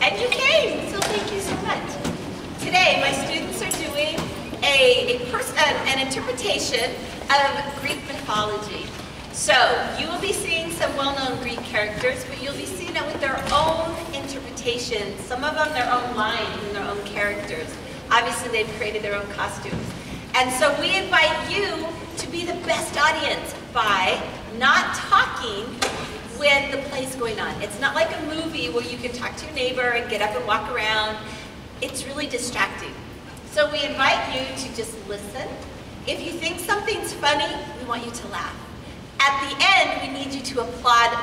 And you came, so thank you so much. Today, my students are doing an interpretation of Greek mythology. So, you will be seeing some well-known Greek characters, but you'll be seeing it with their own interpretations. Some of them their own lines and their own characters. Obviously, they've created their own costumes. And so we invite you to be the best audience by not talking when the play's going on. It's not like a movie where you can talk to your neighbor and get up and walk around. It's really distracting. So we invite you to just listen. If you think something's funny, we want you to laugh. At the end, we need you to applaud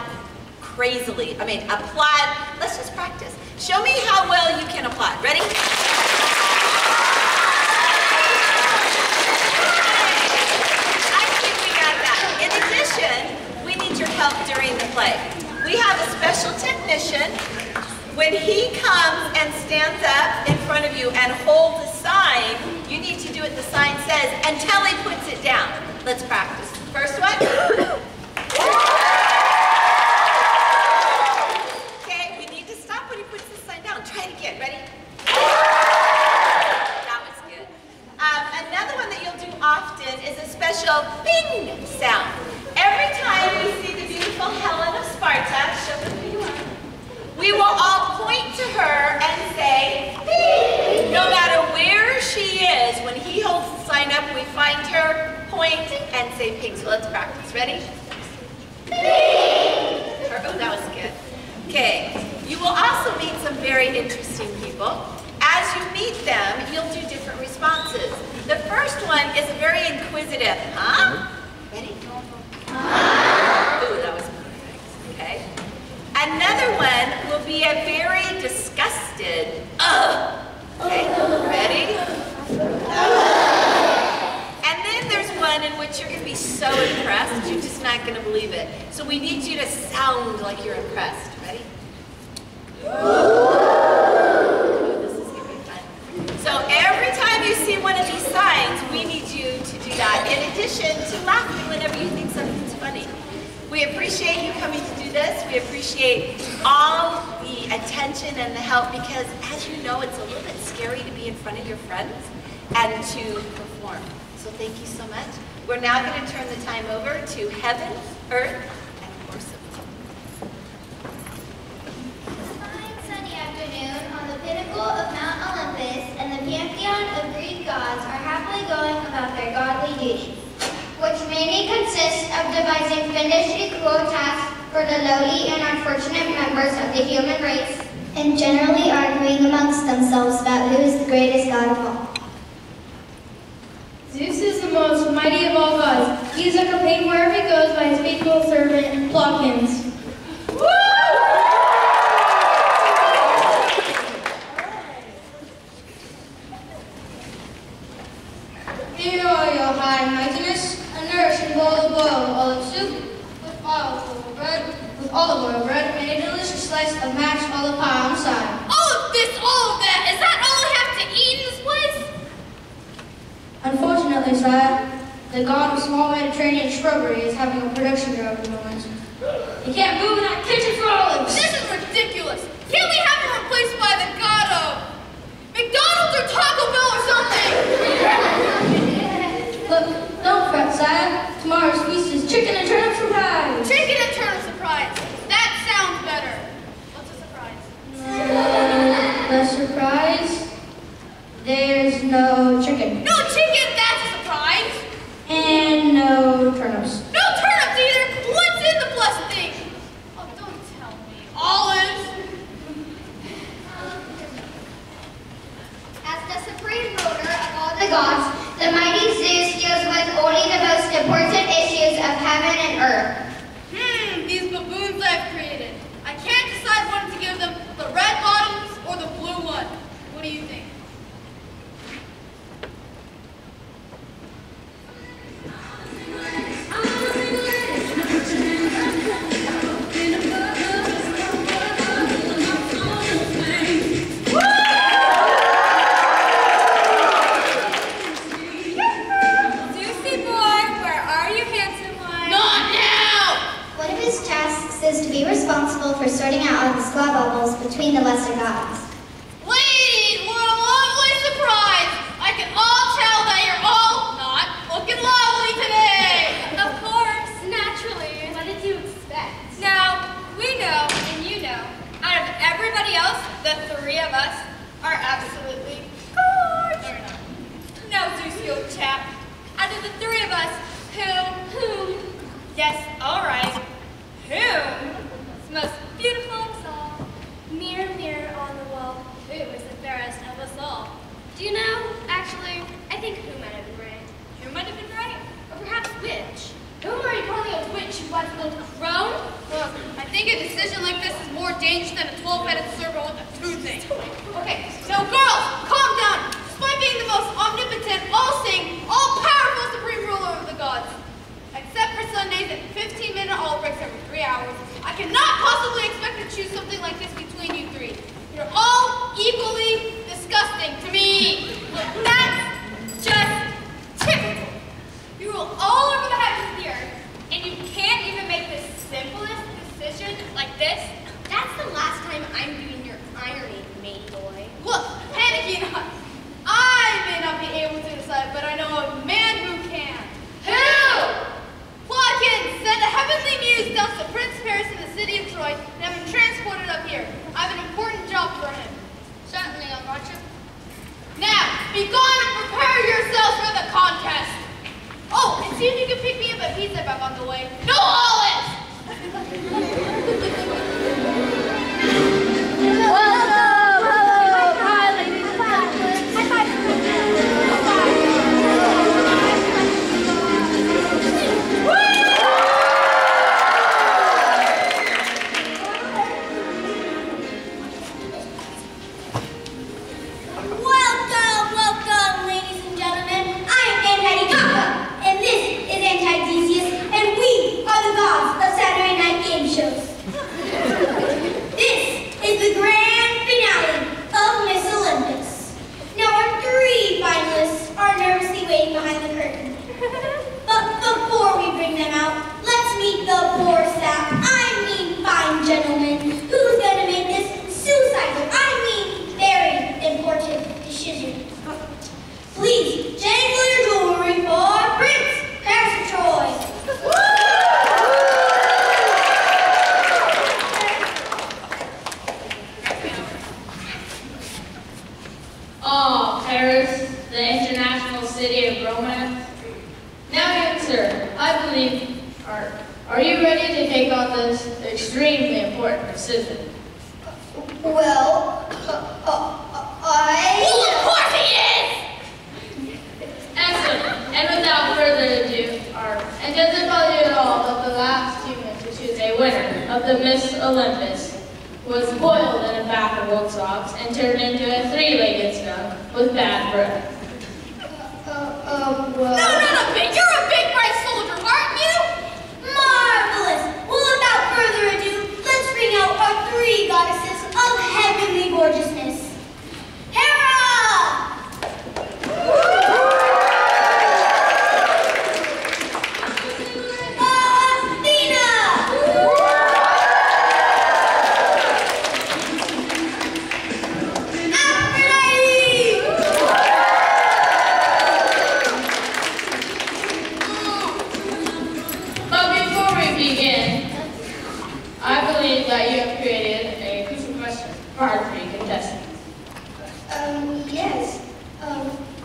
crazily. Applaud. Let's just practice. Show me how well you can applaud. Ready? I think we got that. In addition, we need your help during the play. We have a special technician. When he comes and stands up in front of you and holds a sign, you need to do what the sign says until he puts it down. Let's practice. First one. Okay, we need to stop when he puts the sign down. Try it again. Ready? That was good. Another one that you'll do often is a special ping sound. Every time we see the beautiful Helen of Sparta, show them who you are, we will all point to her and say, ping! No matter where she is, when he holds the sign up, we find her, point, and say ping. So let's practice. Ready? Ping! Oh, that was good. Okay. You will also meet some very interesting people. As you meet them, you'll do different responses. The first one is very inquisitive. Huh? Ready? Ooh, that was perfect. Okay. Another one will be a very disgusted, ugh. Okay, ready? And then there's one in which you're going to be so impressed, you're just not going to believe it. So we need you to sound like you're impressed. Ready? This is going to be fun. So every time you see one of these signs, we need you to do that, in addition to laughing whenever you think something's funny. We appreciate you coming to do this. We appreciate all the attention and the help because, as you know, it's a little bit scary to be in front of your friends and to perform. So thank you so much. We're now going to turn the time over to Heaven, Earth, and Horses. It's a fine sunny afternoon on the pinnacle of Mount Olympus, and the pantheon of Greek gods are happily going about their godly duties, which mainly consists of devising fiendish and cruel tasks for the lowly and unfortunate members of the human race, and generally arguing amongst themselves about who is the greatest god of all. Zeus is the most mighty of all gods. He is accompanied wherever he goes by his faithful servant, Plockins. Here are your high mightiness, a nourishing bowl of olive soup, with olive oil bread, and a delicious slice of mashed olive pie on the side. All of this, all of that, is that all I have to eat in this place? Unfortunately, sire, the god of small Mediterranean shrubbery is having a production drought at the moment. He can't move in that kitchen for olives. This is ridiculous. Can't we have him replaced by the god of McDonald's or Taco Bell or something? Look, don't fret, sire. Tomorrow's feast is chicken and turnip surprise. Chicken and turnip surprise. That sounds better. What's a surprise? The surprise? There's no chicken. No chicken, that's a surprise. And no turnips. No turnips either. What's in the blessed thing? Oh, don't tell me. Olives. As the supreme ruler of all the gods, the mighty Zeus deals with only the most important issues of heaven and earth. These baboons I've created. I can't decide whether to give them the red bottoms or the blue one. What do you think? Juicy boy, where are you, handsome one? Not now! lesser gods. Ladies, what a lovely surprise! I can all tell that you're all not looking lovely today! Of course, naturally. What did you expect? Now, we know, and you know, out of everybody else, the three of us are absolutely gorgeous. No, Zeus, you old chap. Out of the three of us, whom, yes, all right, whom is most beautiful of us all? Mirror, mirror on the wall, who is the fairest of us all? Do you know, actually, I think who might have been right. Who might have been right? Or perhaps which? Who are you calling a witch who has built a crone? Look, I think a decision like this is more dangerous than a 12-headed serpent with a toothache. Okay, so girls, calm down. Despite being the most omnipotent, all-seeing, all-powerful supreme ruler of the gods, except for Sundays and 15-minute all breaks every 3 hours, I cannot possibly expect to choose something like this between you three. You're all equally disgusting to me. That's just typical. You rule all over the heavens and the earth, and you can't even make the simplest decision like this? That's the last time I'm doing your ironing, maid boy. Look, panicky not. I may not be able to decide, but I know a man who can. Who? Plotkin sent a heavenly muse down to Prince Paris in the city of Troy and have him transported up here. I have an important job for him. Certainly, I'll watch him. Now, be gone and prepare yourselves for the contest. Oh, and see if you can pick me up a pizza if I'm on the way. No olives! Welcome, ladies and gentlemen. I am Antidocca, and this is Antidesius, and we are the gods of Saturday night game shows. This is the grand finale of Miss Olympus. Now our three finalists are nervously waiting behind the curtain. But before we bring them out, let's meet the poor sap, fine gentleman, who's going to make this suicidal, very important decision. Please, jangle your jewelry for Prince Paris of Troy. Oh, Paris, the international city of romance. Now, young sir, I believe, are you ready to take on this extremely important decision? Well, Well, of course he is! Excellent. And without further ado, and does it bother you at all that the last human to choose a winner of the Miss Olympus was boiled in a bath of old socks and turned into a three-legged skunk with bad breath? well... No, big. You're a big, bright soldier, aren't you? Marvelous! Well, without further ado, let's bring out our three goddesses of heavenly gorgeousness. Hera! Athena! Aphrodite! But before we begin, I believe that you have created a crucial question for our three contestants. Yes.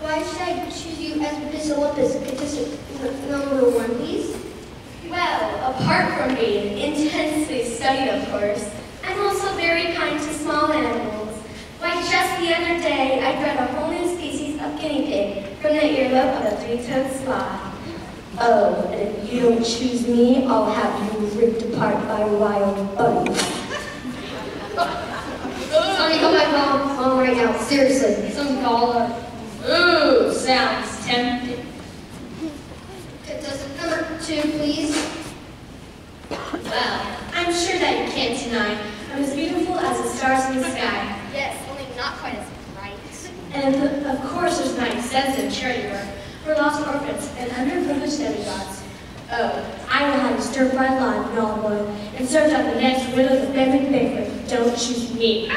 Why should I choose you as Miss Olympus contestant number one, please? Well, apart from being intensely studied, of course, I'm also very kind to small animals. Like just the other day, I bred a whole new species of guinea pig from the earlobe of a three-toed sloth. Oh, and if you don't choose me, I'll have you ripped apart by wild bunnies. Sonny, come back home right now. Seriously. Some dollar. Ooh, sounds tempting. Contestant number two, please. Well, I'm sure that you can't deny I'm as beautiful as the stars in the sky. Yes, only not quite as bright. And of course there's my extensive charity work for lost orphans and underprivileged demigods. Oh, I know how to stir-fry lime in olive oil and served at the next widow's family banquet. Don't choose me.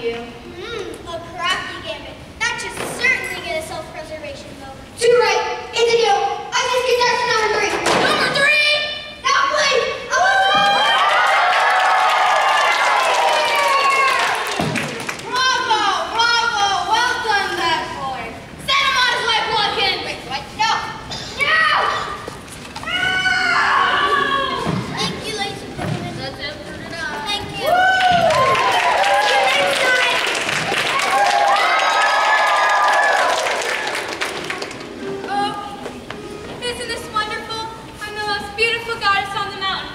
you. A crafty gambit. That should certainly get a self-preservation vote. Too right. It's a deal. I just get that to number 3. Number 3! Now, please. I want Bravo! Bravo! Well done, that boy. Send him on his way, Plugkin! Wait, what? No! No! Thank you, ladies and gentlemen. That's it for tonight. Thank you. Isn't this wonderful? I'm the most beautiful goddess on the mountain.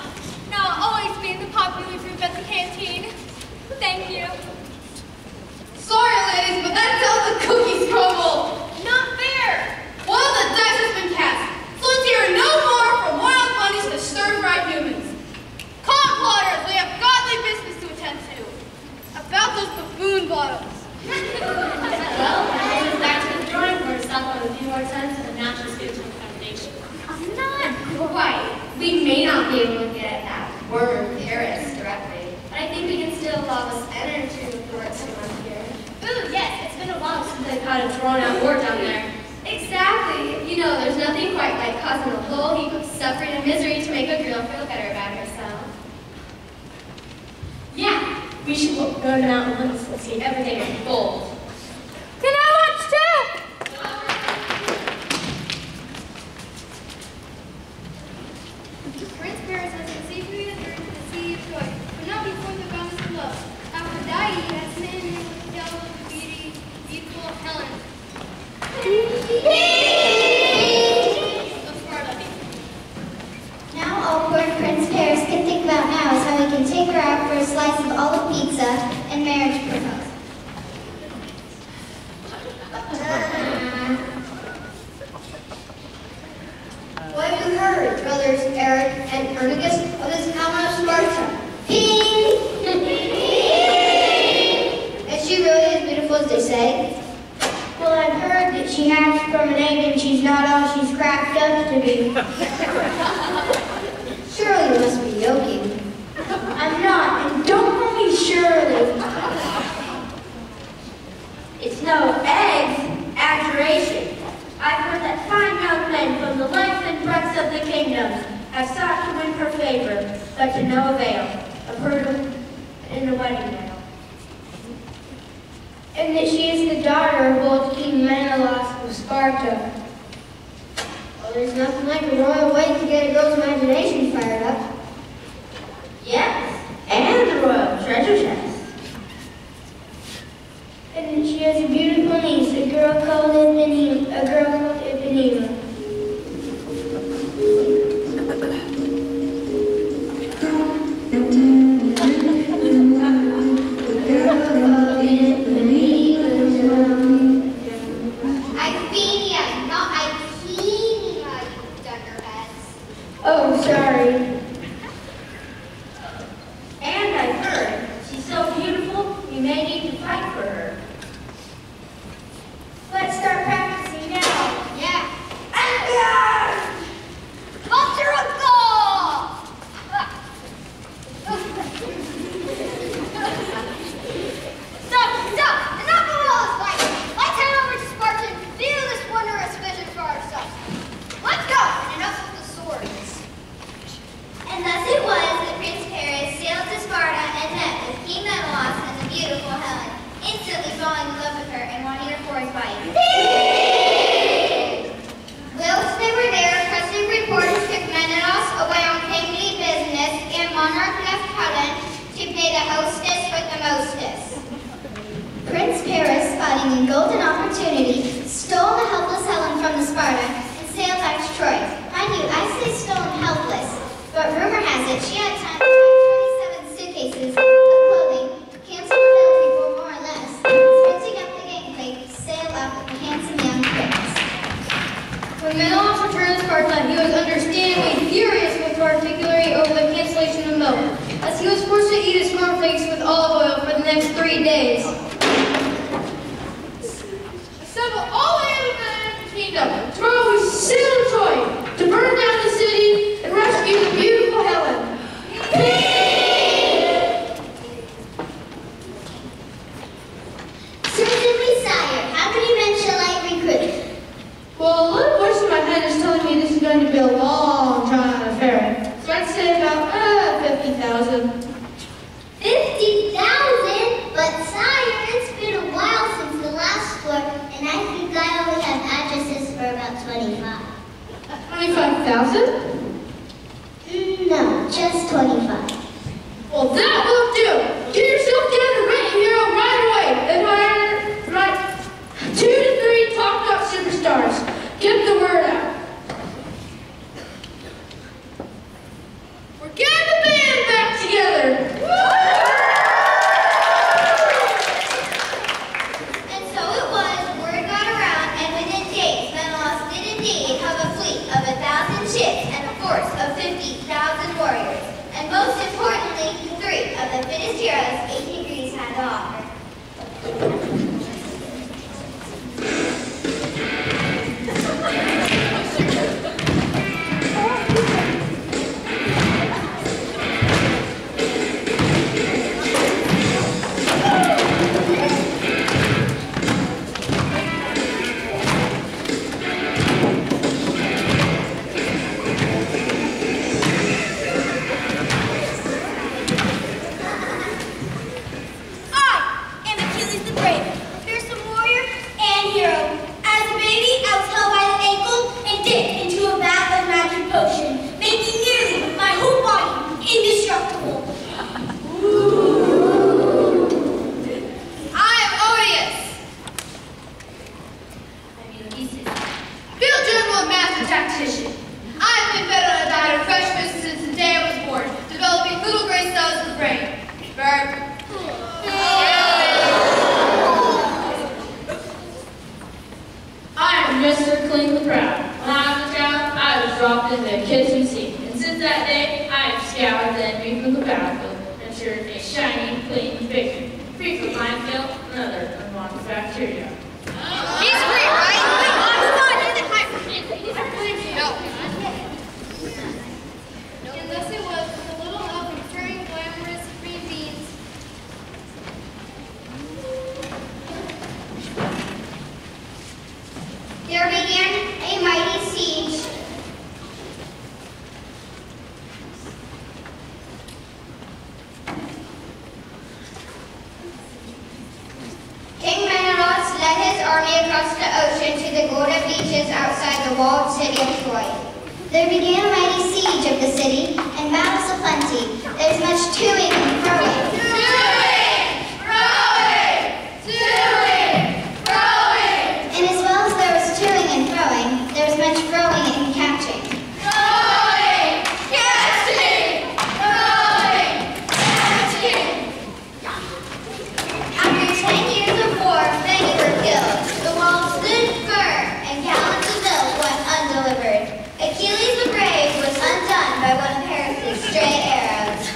Now I'll always be in the popular group at the canteen. Thank you. Sorry, ladies, but that's how the cookies crumble. Not fair. Well, the dice has been cast. So let's hear no more from wild bunnies to stir-fried humans. Come on, plotters, we have godly business to attend to. About those buffoon bottles. Well, that goes back to the drawing board to stop on a few more cents and the natural spiritual foundation. Not quite. We may not be able to get at Worm Paris directly, but I think we can still allow this energy before it's around here. Ooh, yes, it's been a while since I've had a drawn-out war down there. Exactly. You know, there's nothing quite like causing a whole heap of suffering and misery to make a girl feel better about herself. Yeah, we should go to Mount Olympus and see everything in gold. Can I watch too? Prince Paris has conceived me the dream of the sea of joy, but not before the goddess of love. Aphrodite has smitten me with the devil of beautiful Helen. Of Sparta. Now all poor Prince Paris can think about now is how he can take her out for a slice of olive pizza and marriage proposal. What have you heard, brothers Eric and Ernicus, of this Helen of Sparta? Is she really as beautiful as they say? Well, I've heard that she hatched from an egg and she's not all she's cracked up to be. Surely you must be joking. I'm not, and don't call me Shirley. It's no eggs, abjuration. I've heard that fine young men from the length and breadth of the kingdom have sought to win her favor, but to no avail. I've heard them in the wedding veil. And that she is the daughter of old King Menelaus of Sparta. Well, there's nothing like a royal way to get a girl's imagination fired up. Yes, and the royal treasure chest. And that she has a beautiful niece, a girl called Ipanema. Iphenia, not Iphenia, you dunderheads. Oh, sorry. And I've heard she's so beautiful, you may need to fight for her. Let's start practicing now. Yeah. Stop! Enough of all this fighting. Let's head over to Sparta and view this wondrous vision for ourselves. Let's go! And enough of the swords. And thus it was that Prince Paris sailed to Sparta and met with King Menelaus and the beautiful Helen, instantly falling in love with her and wanting her for his wife. Whilst they were there, pressing reports took Menelaus away on kingly business, and monarch left Helen to pay the hostess with the mostess. Prince Paris, spotting a golden opportunity, stole the helpless Helen from the Sparta and sailed back to Troy. Mind you, I say stolen helpless, but rumor has it she had time to pack 27 suitcases of clothing, cancel her bill before more or less, sprinting up the gangplank to sail out with the handsome young prince. When Menelaus returned to Sparta, he was understandably furious with particularly over the cancellation of milk, as he was forced to eat his cornflakes with olive oil for the next 3 days. Assemble all the men of the kingdom. Tomorrow we sail to Troy to burn down the city and rescue the beautiful Helen. Well, a little voice in my head is telling me this is going to be a long, drawn-out affair. So I'd say about 50,000. 50,000? But sire, it's been a while since the last floor, and I think I only have addresses for about 25. 25,000? No, just 25. Well, that won't do. Get yourself down to Rent Hero right away and hire 2 to 3 top-notch superstars. Get the word out. We're getting the band back together. And so it was, word got around, and within days, Menelaus did indeed have a fleet of 1,000 ships and a force of 50,000 warriors. And most importantly, 3 of the fittest heroes ancient Greece had to offer. There began a mighty siege. King Menelaus led his army across the ocean to the golden beaches outside the walled city of Troy. There began a mighty siege of the city and battles aplenty. There's much toing and throwing. And as well as there was toing and throwing, there was much throwing and catching. After 10 years of war, many were killed. The walls stood firm, and gallons of milk went undelivered. Achilles the brave was undone by one of Paris' stray arrows.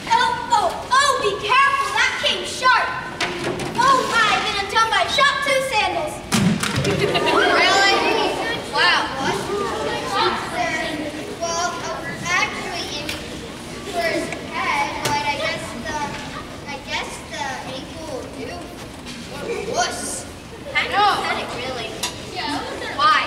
Oh, be careful, that came sharp. Oh my, I've been undone by shot 2 sandals. Really? Wow. Well, actually, for his head, but I guess the ankle will do. Wuss. Kind of pathetic, really. Yeah. Why?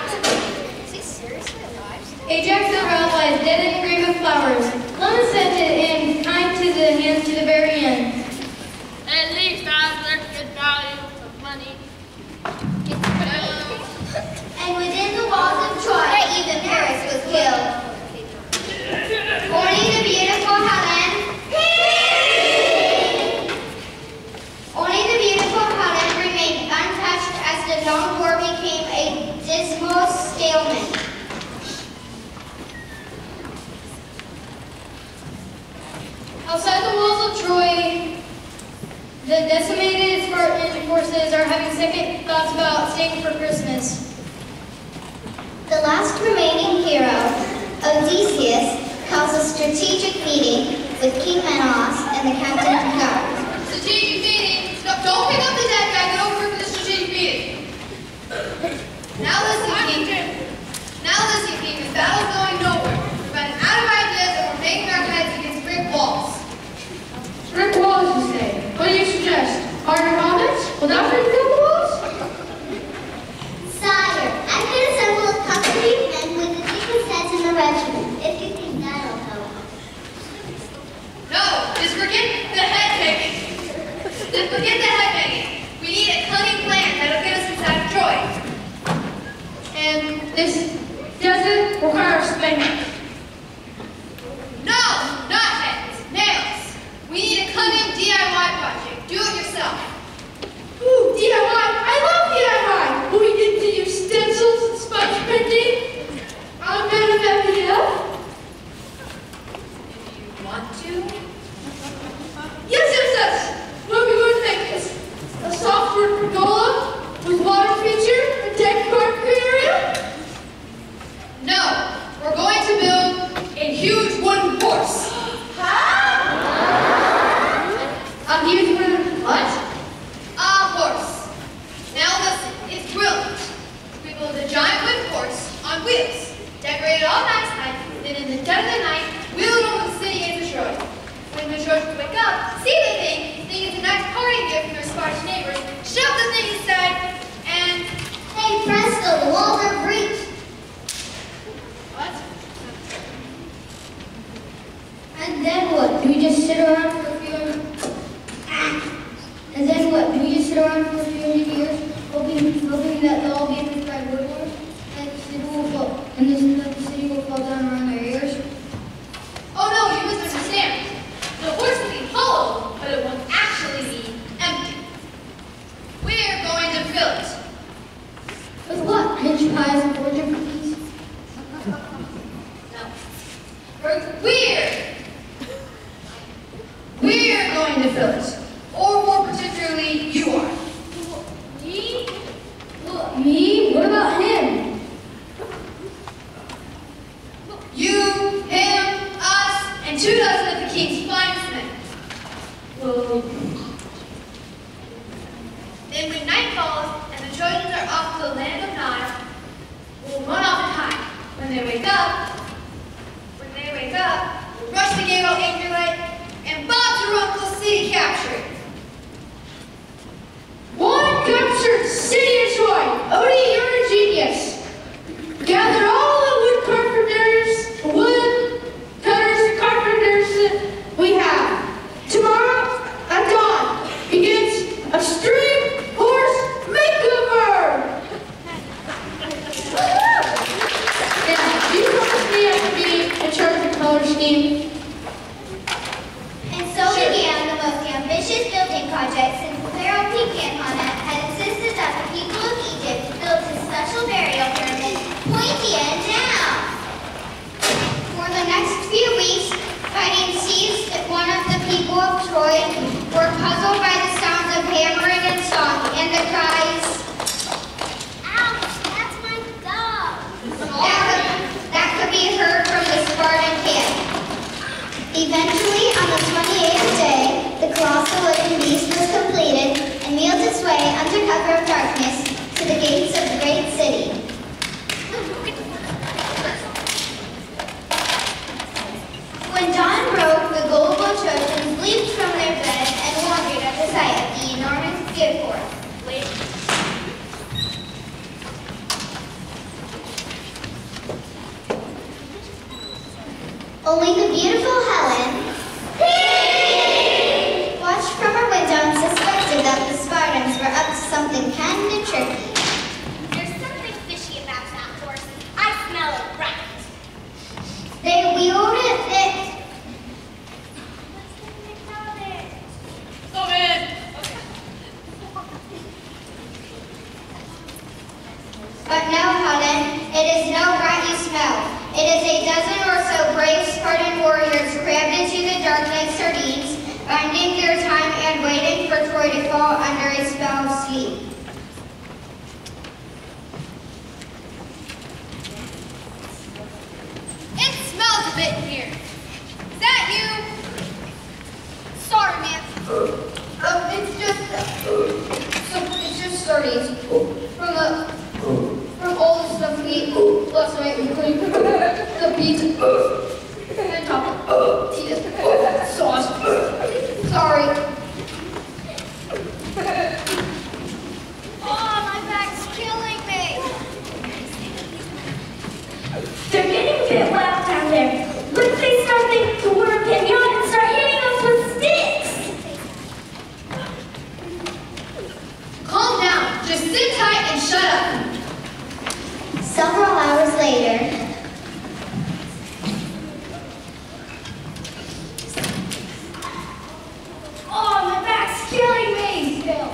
Is he seriously alive? Ajax the railway dead in a grave of flowers. Lemon sent it in kind to the hand to the very end. At least I've learned good value of money. And within the walls of Troy, even Paris was killed. Only the beautiful Helen. Only the beautiful Helen remained untouched as the long war became a dismal stalemate. Outside the walls of Troy, the decimated Spartan forces are having second thoughts about staying for Christmas. The last remaining hero, Odysseus, calls a strategic meeting with King Menelaus and the captain of the guard. Strategic meeting. Don't pick up the dead guy. Get over for the strategic meeting. Now listen, King. This battle's going nowhere. We're running out of ideas and we're making our heads against brick walls. Brick walls, you say? What do you suggest? Harder comments? Without brick walls? Sire, I've Do we just sit around for a few And then what? Do we just sit around for a few hundred years, hoping that they'll all be hit by woodworms, and the city will fall, down around their ears? Oh no, you misunderstand. The horse will be hollow, but it won't actually be empty. We're going to fill it. With what? Mince pies and fortune cookies? No. We're going to fill it. Or more particularly, you are. Me? Me? What about him? You, him, us, and 2 dozen of the king's finest men. Well, Then when night falls and the Trojans are off to the land of Nod, we'll run off and hide. When they wake up, we'll rush the gate out Angry Light and bob your uncle's city captured. One captured city of Troy. Odie, you're a genius. Gather all the wood cutters, carpenters we have. Tomorrow at dawn begins a string horse makeover. Yeah, you promised me I could be in charge of the color scheme. And so began the most ambitious building project since Pharaoh Picanhanet had insisted that the people of Egypt build his special burial pyramid pointy end down. For the next few weeks, fighting seized one of the people of Troy were puzzled by the sounds of hammering and sawing and the cries, "Ouch, that's my dog!" That could be heard from the Spartan camp. Eventually, on the 28th day, the colossal wooden beast was completed and wheeled its way under cover of darkness to the gates of the great city. When dawn broke, the gullible Trojans leaped from their beds and wondered at the sight of the enormous gift horse. Only the beautiful Helen watched from her window and suspected that the Spartans were up to something kind of tricky. There's something fishy about that horse. I smell a rat. They wheeled it. Come in. But no, Helen, it is no rat you smell. It is a dozen or so brave Spartan warriors crammed into the dark like sardines, biding their time and waiting for Troy to fall under a spell of sleep. It smells a bit in here. Is that you? Sorry, man. it's just sardines from all the stuff we ate last night, including the pizza and tortilla sauce. Sorry. Oh, my back's killing me. They're getting a bit loud down there. What if they start thinking we're a pinyon and start hitting us with sticks? Calm down. Just sit tight and shut up. Several hours later, Oh, my back's killing me still.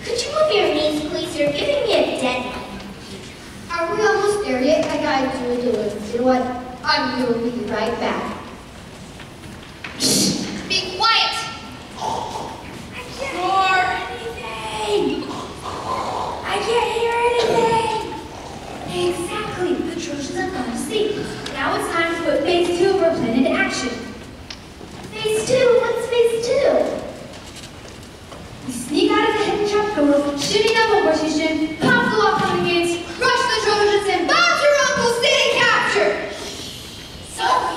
Could you move your knees, please? You're giving me a dead one. Are we almost there yet? I gotta do it. You know what? I'm gonna be right back. Be quiet. I can't hear anything. I can't hear anything. Exactly. The Trojans have gone to sleep. Now it's time to put phase 2 of our plan into action. Phase 2? What's phase 2? We sneak out of the hidden trapdoor, shimmy down the horseshoe shin, pop the lock on the gates, Rush the Trojans and bomb your uncle's city capture. sorry.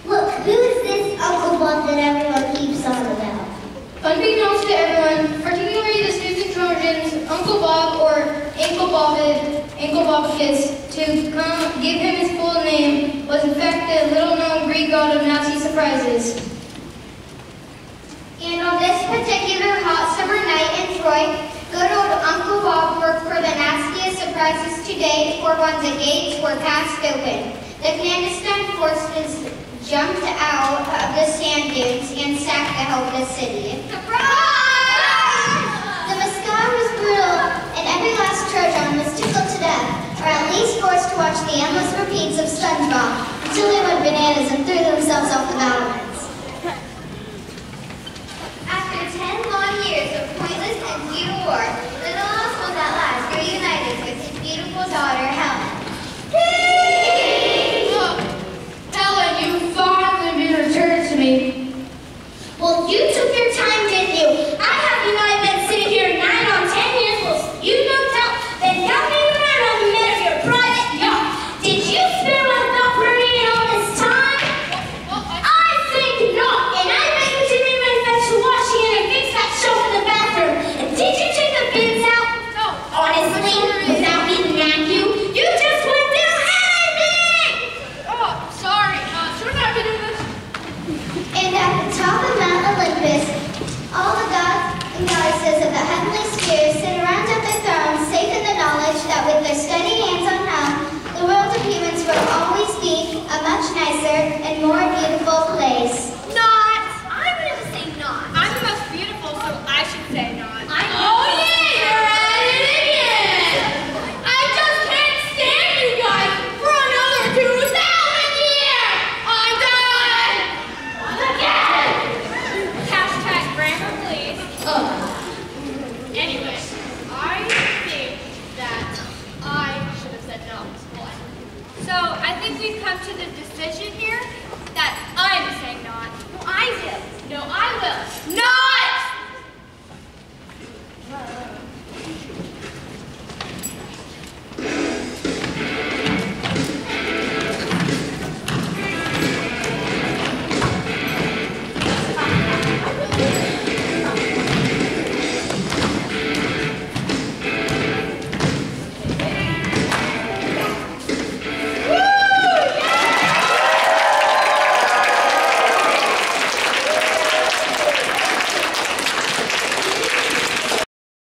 Look, who is this Uncle Bob that everyone keeps on about? Unbeknownst to everyone, particularly the stupid Trojans, Uncle Bob or Ankle Bobbicus to give him his full name was in fact the little-known Greek god of nasty surprises. And on this particular hot summer night in Troy, good old Uncle Bob worked for the nastiest surprises to date, for when the gates were cast open. The clandestine forces jumped out of the sand dunes and sacked the helpless city. Surprise! The sky was brutal, and every last Trojan was tickled to death, or at least forced to watch the endless repeats of SpongeBob until they went bananas and threw themselves off the battlements. After 10 long years of pointless and futile war, Little Oswald at last reunited with his beautiful daughter, Helen. Helen, you finally been returned to me. Well, you took your time, didn't you? I have you not been sitting here 9 on 10 years. Well, you no doubt been yapping around on the men of your private yacht. Did you spare one thought for me in all this time? I think not. And I bet you didn't even fetch the washing and fix that shelf in the bathroom. And did you take the bins out? No. Honestly, without me to nag you, you just went through everything! Oh, sorry. Shouldn't I be doing this? And at the top of Mount Olympus, all the gods and goddesses of the heavenly spheres sit around at their thrones, safe in the knowledge that with their steady hands on helm, the world of humans will always be a much nicer and more beautiful place.